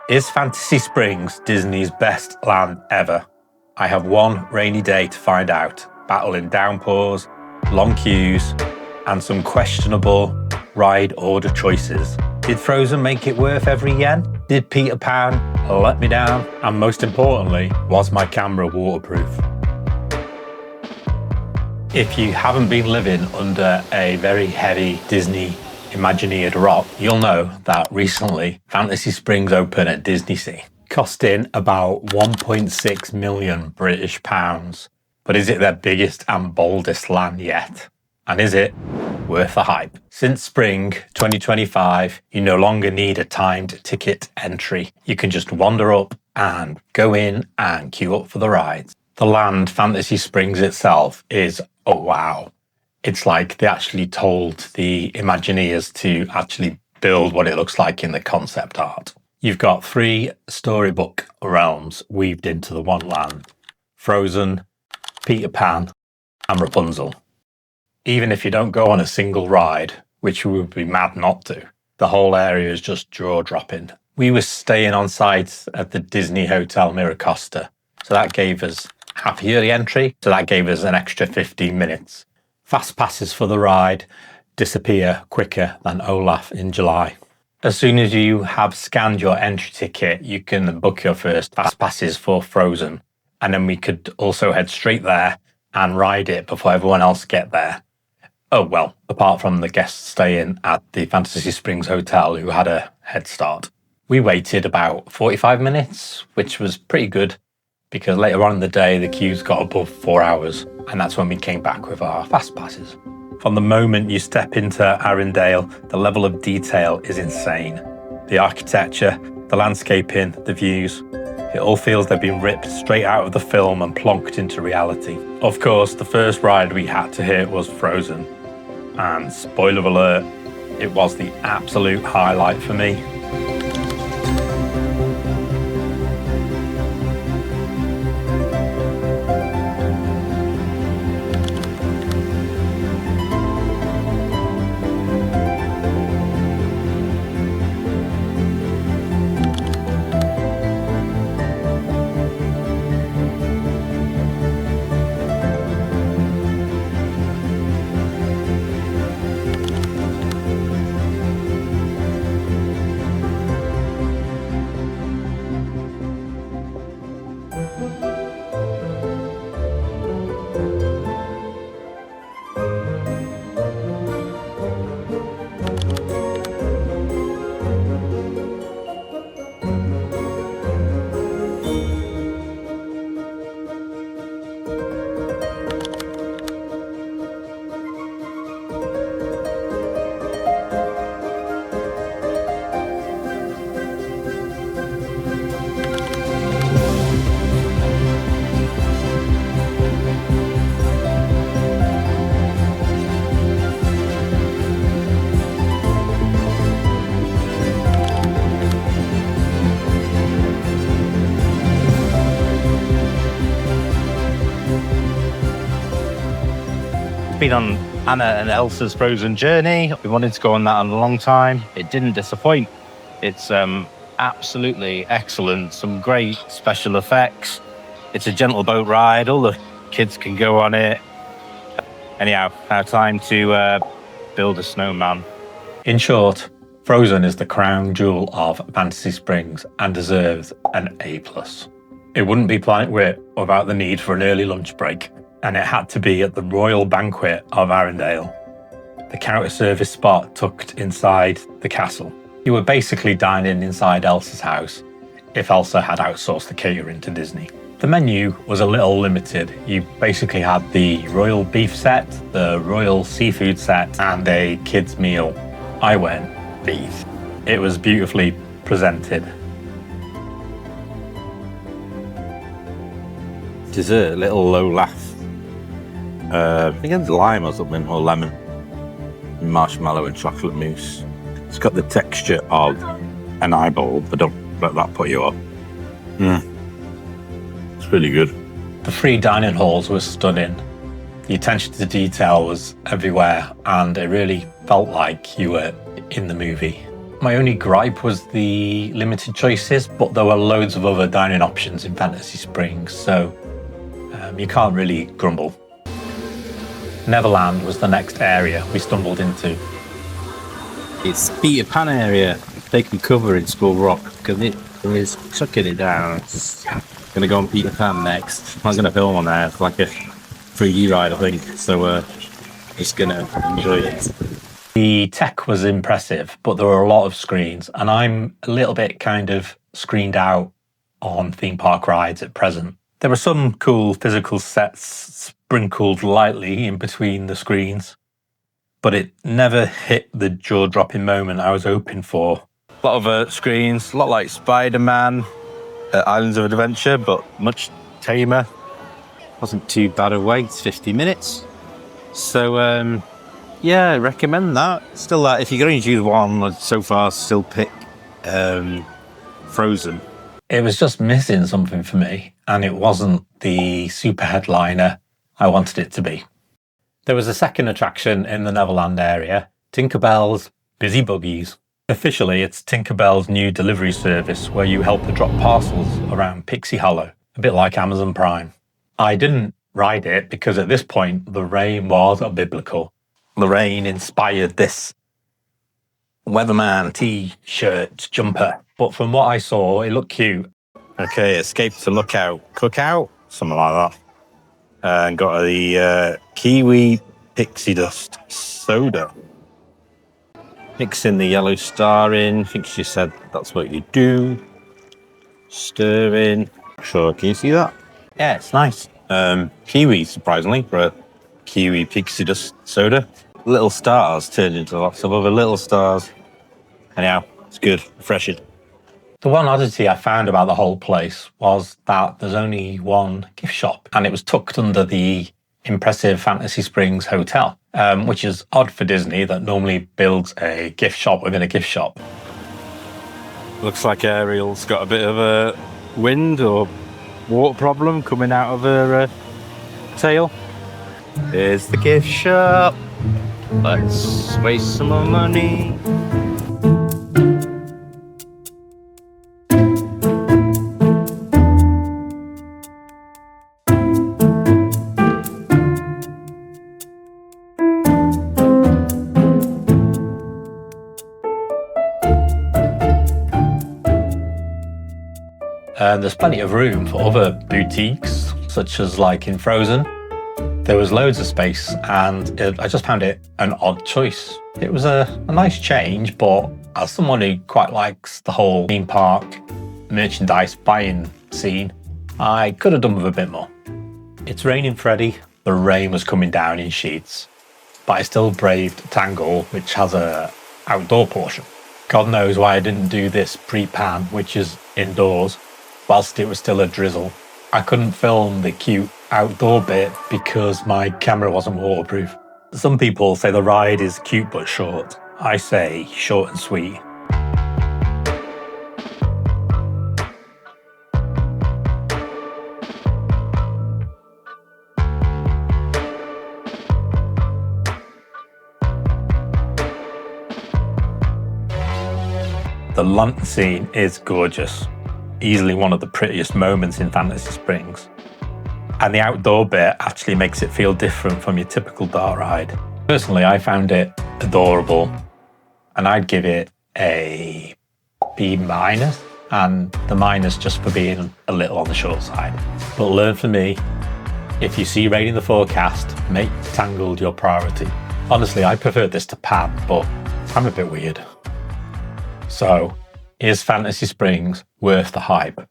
Is Fantasy Springs Disney's best land ever? I have one rainy day to find out, battling downpours, long queues, and some questionable ride order choices. Did Frozen make it worth every yen? Did Peter Pan let me down? And most importantly, was my camera waterproof? If you haven't been living under a very heavy Disney Imagineered rock, you'll know that recently Fantasy Springs opened at DisneySea, costing about 1.6 million British pounds. But is it their biggest and boldest land yet? And is it worth the hype? Since spring 2025, you no longer need a timed ticket entry. You can just wander up and go in and queue up for the rides. The land, Fantasy Springs itself, is oh wow. It's like they actually told the Imagineers to actually build what it looks like in the concept art. You've got 3 storybook realms weaved into the one land: Frozen, Peter Pan, and Rapunzel. Even if you don't go on a single ride, which we would be mad not to, the whole area is just jaw-dropping. We were staying on site at the Disney Hotel Miracosta, so that gave us half a yearly entry, so that gave us an extra 15 minutes. Fast passes for the ride disappear quicker than Olaf in July. As soon as you have scanned your entry ticket, you can book your first fast passes for Frozen. And then we could also head straight there and ride it before everyone else get there. Oh well, apart from the guests staying at the Fantasy Springs Hotel who had a head start. We waited about 45 minutes, which was pretty good, because later on in the day, the queues got above 4 hours, and that's when we came back with our fast passes. From the moment you step into Arendelle, the level of detail is insane. The architecture, the landscaping, the views, it all feels they've been ripped straight out of the film and plonked into reality. Of course, the first ride we had to hit was Frozen, and spoiler alert, it was the absolute highlight for me. Been on Anna and Elsa's Frozen journey. We wanted to go on that in a long time. It didn't disappoint. It's absolutely excellent. Some great special effects. It's a gentle boat ride. All the kids can go on it. Anyhow, now time to build a snowman. In short, Frozen is the crown jewel of Fantasy Springs and deserves an A+. It wouldn't be Planet Wit without the need for an early lunch break, and it had to be at the Royal Banquet of Arendelle, the counter-service spot tucked inside the castle. You were basically dining inside Elsa's house if Elsa had outsourced the catering to Disney. The menu was a little limited. You basically had the royal beef set, the royal seafood set, and a kids meal. I went beef. It was beautifully presented. Dessert, little low laugh. I think it's lime or something, or lemon. Marshmallow and chocolate mousse. It's got the texture of an eyeball, but don't let that put you off. It's really good. The 3 dining halls were stunning. The attention to detail was everywhere, and it really felt like you were in the movie. My only gripe was the limited choices, but there were loads of other dining options in Fantasy Springs, so you can't really grumble. Neverland was the next area we stumbled into. It's Peter Pan area. Taking cover in School Rock because it is sucking it down. Gonna go on Peter Pan next. I'm gonna film on there. It's like a 3D ride, I think. So just gonna enjoy it. The tech was impressive, but there were a lot of screens, and I'm a little bit kind of screened out on theme park rides at present. There were some cool physical sets sprinkled lightly in between the screens, but it never hit the jaw-dropping moment I was hoping for. A lot of screens, a lot like Spider-Man at Islands of Adventure, but much tamer. Wasn't too bad a wait, 50 minutes. So, yeah, I recommend that. Still, if you're going to choose one, I'd so far still pick Frozen. It was just missing something for me, and it wasn't the super headliner I wanted it to be. There was a second attraction in the Neverland area, Tinkerbell's Busy Buggies. Officially, it's Tinkerbell's new delivery service where you help her drop parcels around Pixie Hollow, a bit like Amazon Prime. I didn't ride it because at this point the rain was biblical. The rain inspired this Weatherman t-shirt jumper, but from what I saw, it looked cute. Okay, escape to Lookout Cookout, something like that. And got the Kiwi Pixie Dust Soda. Mixing the yellow star in. I think she said that's what you do. Stirring. Sure, can you see that? Yeah, it's nice. Kiwi, surprisingly, for a Kiwi Pixie Dust Soda. Little stars turned into lots of other little stars. Anyhow, it's good, refreshing. The one oddity I found about the whole place was that there's only one gift shop, and it was tucked under the impressive Fantasy Springs Hotel, which is odd for Disney that normally builds a gift shop within a gift shop. Looks like Ariel's got a bit of a wind or water problem coming out of her tail. Here's the gift shop. Let's waste some more money. There's plenty of room for other boutiques, such as like in Frozen. There was loads of space, and I just found it an odd choice. It was a nice change, but as someone who quite likes the whole theme park merchandise buying scene, I could have done with a bit more. It's raining Freddy. The rain was coming down in sheets, but I still braved Tangle, which has a outdoor portion. God knows why I didn't do this pre-pan, which is indoors, whilst it was still a drizzle. I couldn't film the cute outdoor bit because my camera wasn't waterproof. Some people say the ride is cute but short. I say short and sweet. The lantern scene is gorgeous. Easily one of the prettiest moments in Fantasy Springs. And the outdoor bit actually makes it feel different from your typical dark ride. Personally, I found it adorable, and I'd give it a B-, and the minus just for being a little on the short side. But learn from me, if you see rain in the forecast, make Tangled your priority. Honestly, I preferred this to Pan, but I'm a bit weird. So, is Fantasy Springs worth the hype?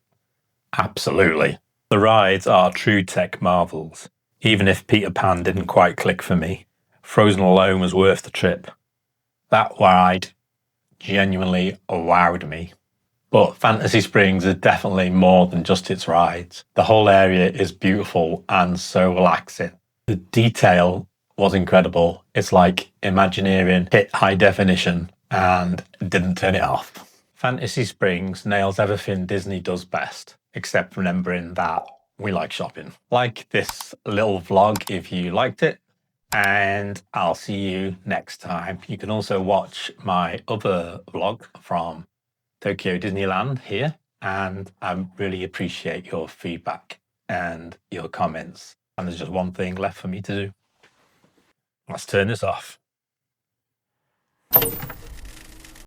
Absolutely. The rides are true tech marvels. Even if Peter Pan didn't quite click for me, Frozen alone was worth the trip. That ride genuinely wowed me. But Fantasy Springs is definitely more than just its rides. The whole area is beautiful and so relaxing. The detail was incredible. It's like Imagineering hit high definition and didn't turn it off. Fantasy Springs nails everything Disney does best, except remembering that we like shopping. Like this little vlog if you liked it, and I'll see you next time. You can also watch my other vlog from Tokyo Disneyland here, and I really appreciate your feedback and your comments. And there's just one thing left for me to do. Let's turn this off.